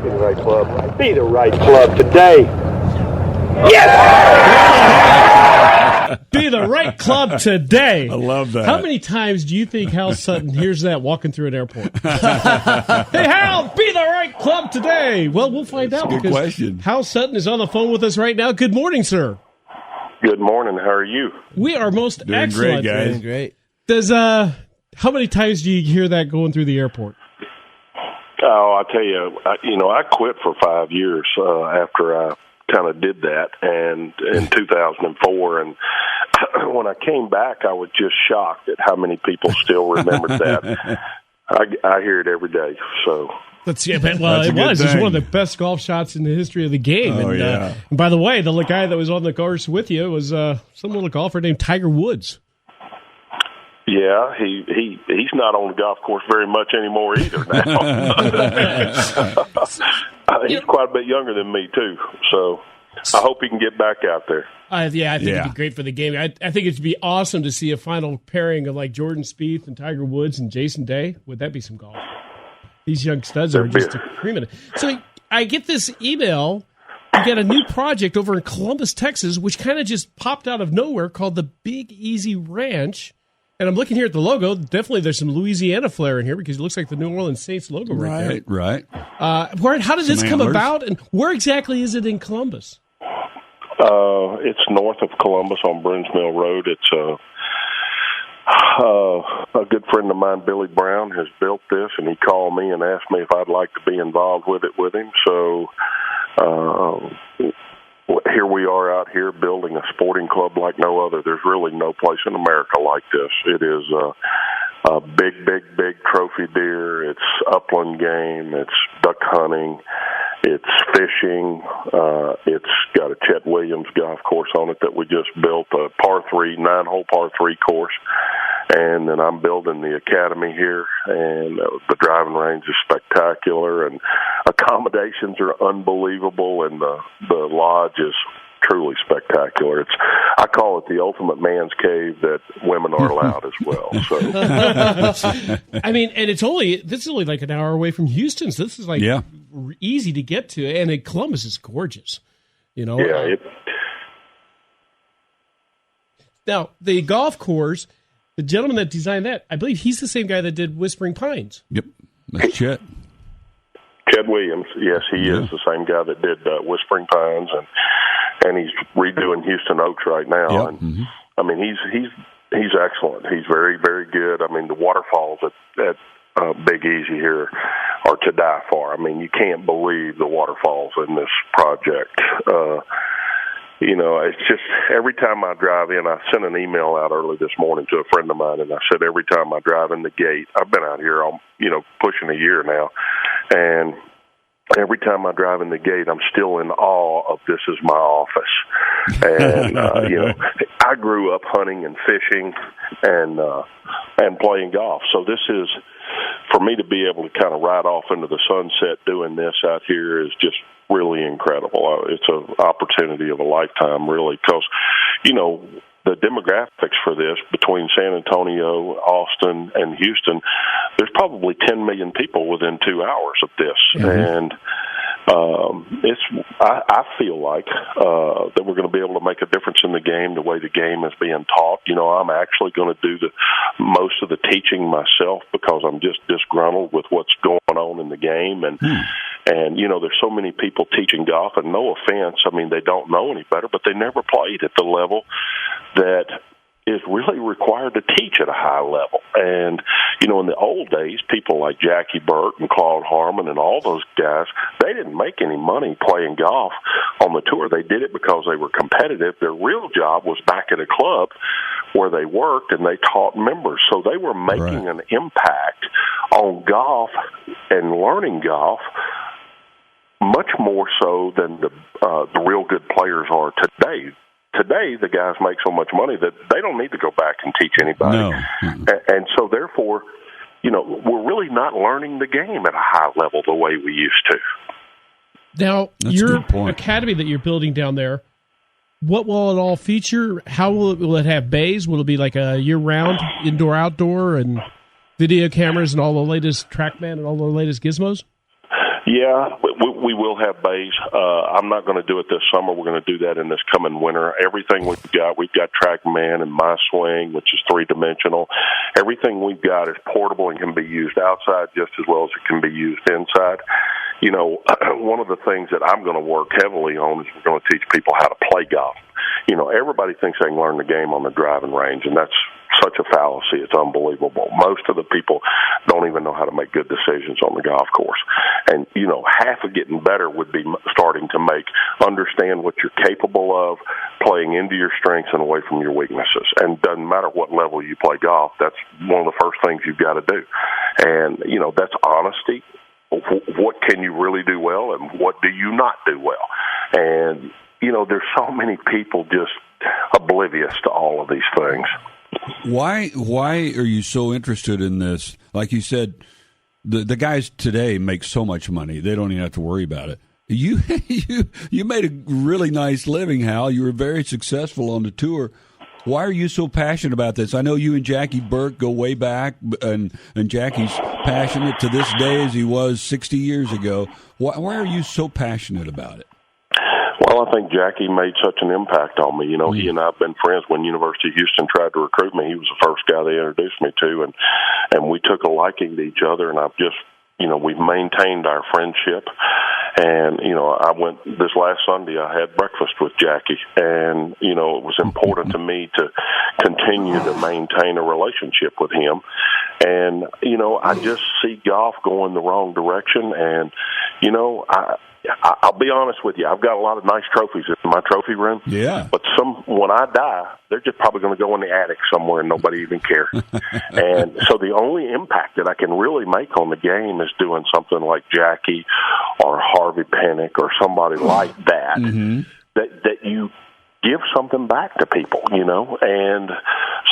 Be the right club. Be the right club today. Be the right club today. I love that. How many times do you think Hal Sutton hears that walking through an airport? Hey, Hal, be the right club today. Well, we'll find out. Good question. Hal Sutton is on the phone with us right now. Good morning, sir. Good morning. How are you? We are most Doing excellent. great, guys. Doing great. Does how many times do you hear that going through the airport? Oh, I tell you, I quit for 5 years after I kind of did that, and in 2004, and when I came back, I was just shocked at how many people still remembered that. I hear it every day. So It was. thing. It's one of the best golf shots in the history of the game. Oh, and, yeah. and by the way, the guy that was on the course with you was some little golfer named Tiger Woods. yeah, he's not on the golf course very much anymore either now. He's quite a bit younger than me too, so I hope he can get back out there. I think it'd be great for the game. I think it'd be awesome to see a final pairing of like Jordan Spieth and Tiger Woods and Jason Day. Would that be some golf? These young studs are just creaming it. So I get this email. You got a new project over in Columbus, Texas, which kind of just popped out of nowhere called the Big Easy Ranch. And I'm looking here at the logo. Definitely there's some Louisiana flair in here because it looks like the New Orleans Saints logo right there. Right. How did this come antlers. about, and where exactly is it in Columbus? It's north of Columbus on Bruns Mill Road. It's a good friend of mine, Billy Brown, has built this, and he called me and asked me if I'd like to be involved with it with him. So here we are out here building a sporting club like no other. There's really no place in America like this. It is a big trophy deer. It's upland game. It's duck hunting. It's fishing. It's got a Chet Williams golf course on it that we just built, a nine-hole par 3 course. And then I'm building the academy here, and the driving range is spectacular, and accommodations are unbelievable, and the lodge is truly spectacular. I call it the ultimate man's cave that women are allowed as well. So, I mean, and this is only like an hour away from Houston, so this is like easy to get to, and Columbus is gorgeous. Yeah. Now the golf course. The gentleman that designed that, I believe he's the same guy that did Whispering Pines. Yep. That's Chet. Chet Williams, yes, he is the same guy that did Whispering Pines, and he's redoing Houston Oaks right now. Yep. And I mean, he's excellent. He's very, very good. I mean, the waterfalls at Big Easy here are to die for. I mean, you can't believe the waterfalls in this project. It's just every time I drive in, I sent an email out early this morning to a friend of mine, and I said every time I drive in the gate, I've been out here, pushing a year now, and every time I drive in the gate, I'm still in awe of this is my office. And, I grew up hunting and fishing and playing golf. So this is, for me to be able to kind of ride off into the sunset doing this out here is just really incredible. It's an opportunity of a lifetime, really, because, the demographics for this between San Antonio, Austin, and Houston, there's probably 10 million people within 2 hours of this. And I feel like that we're going to be able to make a difference in the game, the way the game is being taught. I'm actually going to do most of the teaching myself because I'm just disgruntled with what's going on in the game. And there's so many people teaching golf, and no offense, I mean, they don't know any better, but they never played at the level that is really required to teach at a high level. And, in the old days, people like Jackie Burt and Claude Harmon and all those guys, they didn't make any money playing golf on the tour. They did it because they were competitive. Their real job was back at a club where they worked and they taught members. So they were making an impact on golf and learning golf much more so than the real good players are today. Today, the guys make so much money that they don't need to go back and teach anybody. No. And so, therefore, we're really not learning the game at a high level the way we used to. Now, That's your a good point. academy that you're building down there, what will it all feature? How will it have bays? Will it be like a year-round indoor-outdoor and video cameras and all the latest TrackMan and all the latest gizmos? Yeah, we will have bays. I'm not going to do it this summer. We're going to do that in this coming winter. Everything we've got TrackMan and My Swing, which is 3-dimensional. Everything we've got is portable and can be used outside just as well as it can be used inside. You know, one of the things that I'm going to work heavily on is we're going to teach people how to play golf. You know, everybody thinks they can learn the game on the driving range, and that's such a fallacy. It's unbelievable. Most of the people don't even know how to make good decisions on the golf course. And, you know, half of getting better would be starting to understand what you're capable of, playing into your strengths and away from your weaknesses. And doesn't matter what level you play golf, that's one of the first things you've got to do. And, you know, that's honesty. What can you really do well and what do you not do well? And, you know, there's so many people just oblivious to all of these things. Why are you so interested in this? Like you said, the guys today make so much money, they don't even have to worry about it. You made a really nice living, Hal. You were very successful on the tour. Why are you so passionate about this? I know you and Jackie Burke go way back, and Jackie's passionate to this day as he was 60 years ago. Why are you so passionate about it? Well, I think Jackie made such an impact on me. You know, he and I have been friends. When University of Houston tried to recruit me, he was the first guy they introduced me to, and we took a liking to each other, and I've just, you know, we've maintained our friendship. And, you know, I went this last Sunday, I had breakfast with Jackie, and, you know, it was important to me to continue to maintain a relationship with him. And, you know, I just see golf going the wrong direction, and, you know, I'll be honest with you. I've got a lot of nice trophies in my trophy room. Yeah. But when I die, they're just probably going to go in the attic somewhere and nobody even cares. And so the only impact that I can really make on the game is doing something like Jackie or Harvey Penick or somebody like that, that you give something back to people, you know. And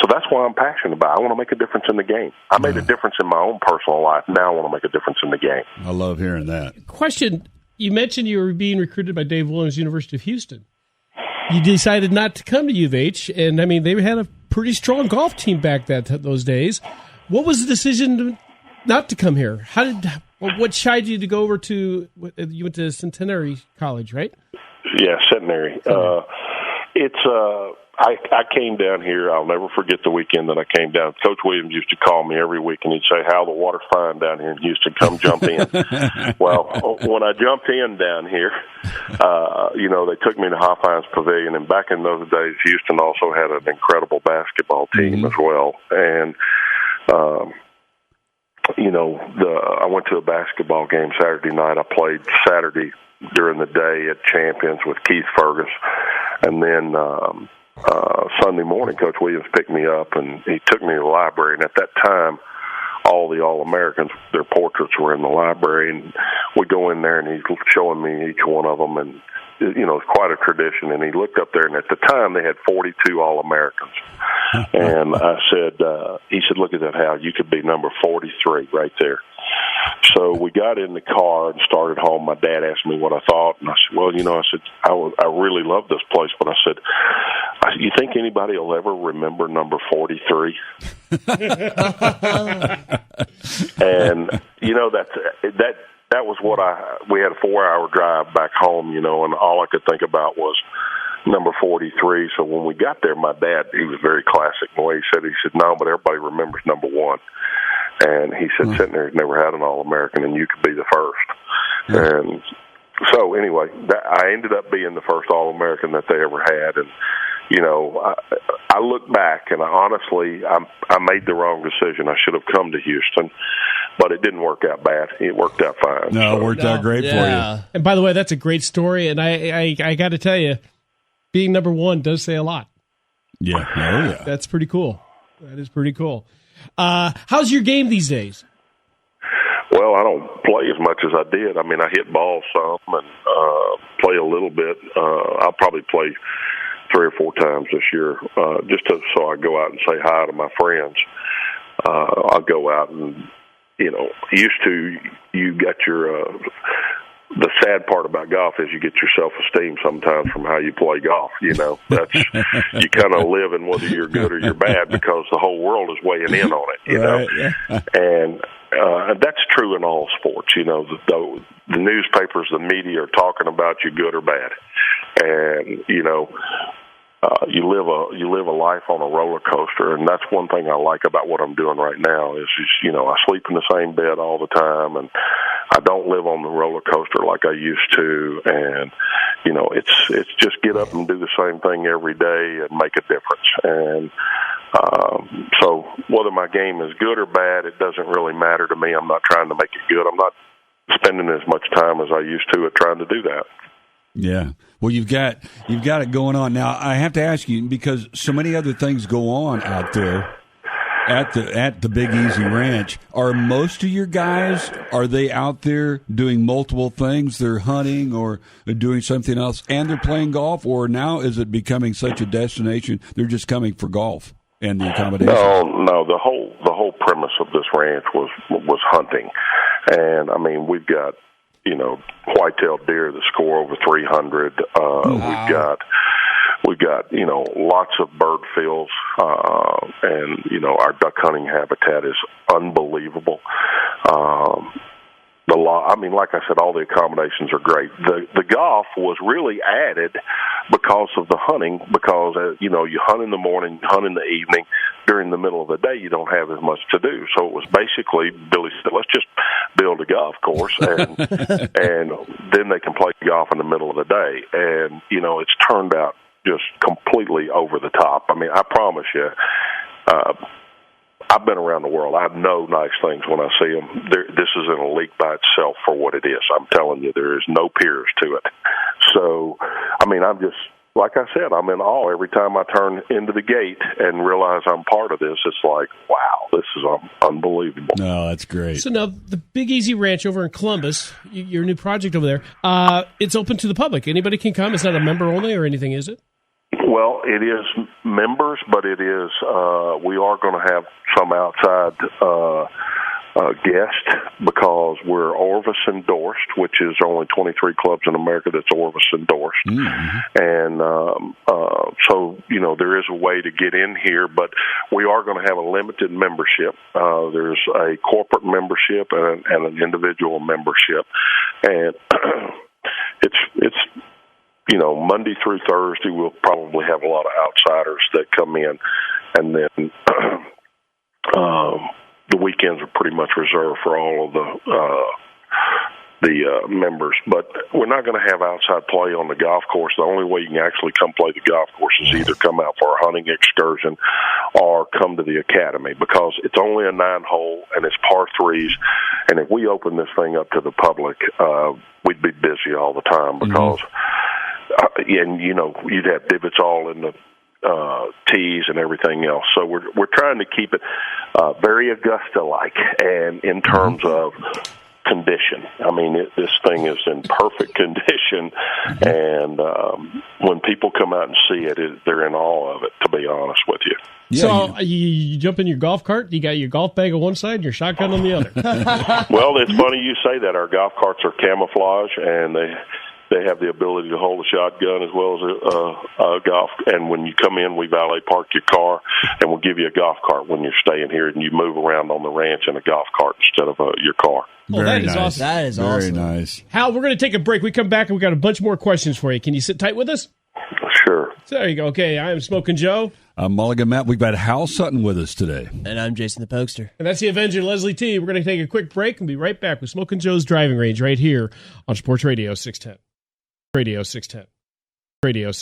so that's why I'm passionate about it. I want to make a difference in the game. I made a difference in my own personal life. Now I want to make a difference in the game. I love hearing that. Question. You mentioned you were being recruited by Dave Williams, University of Houston. You decided not to come to U of H, and, I mean, they had a pretty strong golf team back those days. What was the decision not to come here? What shied you to go over to, you went to Centenary College, right? Yeah, Centenary. I came down here. I'll never forget the weekend that I came down. Coach Williams used to call me every week, and he'd say, "Hal, the water's fine down here in Houston. Come jump in." Well, when I jumped in down here, you know, they took me to Hofheinz Pavilion, and back in those days, Houston also had an incredible basketball team as well. And, you know, I went to a basketball game Saturday night. I played Saturday during the day at Champions with Keith Fergus, and then Sunday morning, Coach Williams picked me up, and he took me to the library. And at that time, all the All-Americans, their portraits were in the library. And we go in there, and he's showing me each one of them. And, you know, it's quite a tradition. And he looked up there, and at the time, they had 42 All-Americans. And I said, he said, "Look at that, Hal. You could be number 43 right there." So we got in the car and started home. My dad asked me what I thought, and I said, "Well, you know," I said, I really love this place, but I said, "You think anybody will ever remember number 43?" And you know, that was what we had a 4-hour drive back home, you know, and all I could think about was number 43. So when we got there, my dad, he was very classic in the way he said, "No, but everybody remembers number 1." And he said, "Centenary's never had an All-American, and you could be the first." And so anyway, I ended up being the first All-American that they ever had. And, you know, I look back, and I made the wrong decision. I should have come to Houston, but it didn't work out bad. It worked out fine. No, it worked out great for you. And by the way, that's a great story, and I got to tell you, being number 1 does say a lot. Yeah. Oh, yeah. That's pretty cool. That is pretty cool. How's your game these days? Well, I don't play as much as I did. I mean, I hit balls some and play a little bit. I'll probably play 3 or 4 times this year, so I go out and say hi to my friends. I'll go out and, you know, you got your the sad part about golf is you get your self-esteem sometimes from how you play golf. You know, that's you kind of live in whether you're good or you're bad because the whole world is weighing in on it. You know, yeah. And and that's true in all sports. You know, the newspapers, the media are talking about you good or bad, and you know. You live a life on a roller coaster, and that's one thing I like about what I'm doing right now is you know, I sleep in the same bed all the time, and I don't live on the roller coaster like I used to. And you know, it's just get up and do the same thing every day and make a difference. And so whether my game is good or bad, it doesn't really matter to me. I'm not trying to make it good. I'm not spending as much time as I used to at trying to do that. Yeah. Well, you've got it going on. Now, I have to ask you, because so many other things go on out there at the Big Easy Ranch. Are most of your guys, are they out there doing multiple things? They're hunting or doing something else, and they're playing golf? Or now is it becoming such a destination, they're just coming for golf and the accommodations? No. The whole premise of this ranch was hunting. And, I mean, we've got, you know, white-tailed deer that score over 300. Wow. We've got, you know, lots of bird fields, and, you know, our duck hunting habitat is unbelievable. I mean, like I said, all the accommodations are great. The golf was really added because of the hunting, because, you know, you hunt in the morning, hunt in the evening. During the middle of the day, you don't have as much to do. So it was basically, Billy said, let's just build a golf course, and and then they can play golf in the middle of the day. And, you know, it's turned out just completely over the top. I mean, I promise you, I've been around the world. I know nice things when I see them. This is an elite by itself for what it is. I'm telling you, there is no peers to it. So, I mean, I'm just, like I said, I'm in awe every time I turn into the gate and realize I'm part of this. It's like, wow, this is unbelievable. No, that's great. So now the Big Easy Ranch over in Columbus, your new project over there, it's open to the public. Anybody can come. It's not a member only or anything, is it? Well, it is members, but it is. We are going to have some outside guests because we're Orvis endorsed, which is only 23 clubs in America that's Orvis endorsed. Mm-hmm. And so, you know, there is a way to get in here, but we are going to have a limited membership. There's a corporate membership and an individual membership, and it's you know, Monday through Thursday, we'll probably have a lot of outsiders that come in, and then the weekends are pretty much reserved for all of the members. But we're not going to have outside play on the golf course. The only way you can actually come play the golf course is either come out for a hunting excursion or come to the academy, because it's only a 9-hole and it's par threes. And if we open this thing up to the public, we'd be busy all the time because. And you know, you'd have divots all in the tees and everything else. So we're trying to keep it very Augusta-like, and in terms of condition. I mean, this thing is in perfect condition, and when people come out and see it, they're in awe of it, to be honest with you. Yeah, so you jump in your golf cart, you got your golf bag on one side and your shotgun on the other. Well, it's funny you say that. Our golf carts are camouflage, and they have the ability to hold a shotgun as well as a golf. And when you come in, we valet park your car, and we'll give you a golf cart when you're staying here, and you move around on the ranch in a golf cart instead of your car. Oh, that is awesome. That is very awesome. Nice. Hal, we're going to take a break. We come back, and we've got a bunch more questions for you. Can you sit tight with us? Sure. So there you go. Okay, I am Smoking Joe. I'm Mulligan Matt. We've got Hal Sutton with us today. And I'm Jason the Pokester. And that's the Avenger, Leslie T. We're going to take a quick break and be right back with Smoking Joe's Driving Range right here on Sports Radio 610. Radio 610. Radio 610.